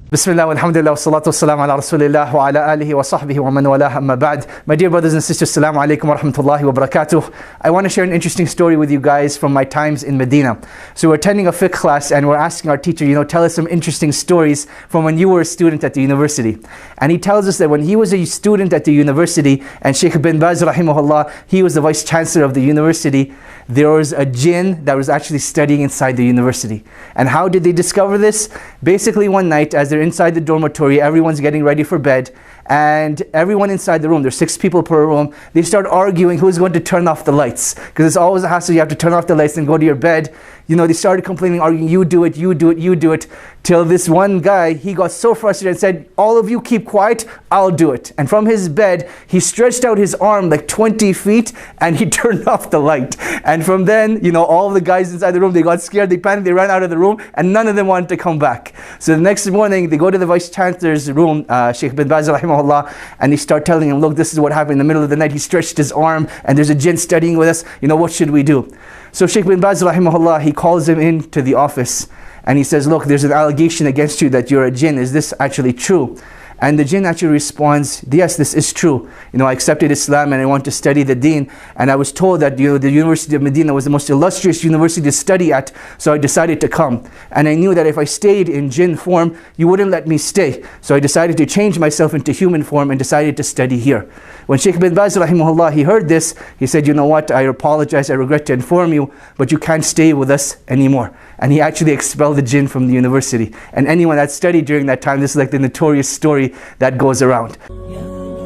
Bismillah, alhamdulillah, wassalatu wassalamu ala rasulillah wa ala alihi wa sahbihi wa man walah amma ba'd. My dear brothers and sisters, assalamu alaikum wa rahmatullahi wa barakatuh. I want to share an interesting story with you guys from my times in Medina. So we're attending a fiqh class and we're asking our teacher, tell us some interesting stories from when you were a student at the university. And he tells us that when he was a student at the university, and Sheikh bin Baz rahimahullah, he was the vice chancellor of the university, there was a jinn that was actually studying inside the university. And how did they discover this? Basically one night, as they're inside the dormitory, everyone's getting ready for bed, and everyone inside the room, there's 6 people per room, they start arguing who's going to turn off the lights, because it's always a hassle. You have to turn off the lights and go to your bed. They started complaining, arguing, you do it, you do it, you do it, till this one guy, he got so frustrated and said, all of you keep quiet, I'll do it. And from his bed, he stretched out his arm like 20 feet and he turned off the light. And from then, all the guys inside the room, they got scared, they panicked, they ran out of the room, and none of them wanted to come back. So the next morning, they go to the vice chancellor's room, Sheikh bin Baz rahimahullah, and they start telling him, look, this is what happened in the middle of the night. He stretched his arm and there's a jinn studying with us. What should we do? So Sheikh bin Baz rahimahullah, he calls him into the office and he says, look, there's an allegation against you that you're a jinn. Is this actually true? And the jinn actually responds, yes, this is true. I accepted Islam and I want to study the deen. And I was told that the University of Medina was the most illustrious university to study at, so I decided to come. And I knew that if I stayed in jinn form, you wouldn't let me stay. So I decided to change myself into human form and decided to study here. When Sheikh bin Baz rahimahullah, he heard this, he said, you know what, I apologize, I regret to inform you, but you can't stay with us anymore. And he actually expelled the jinn from the university. And anyone that studied during that time, this is like the notorious story that goes around.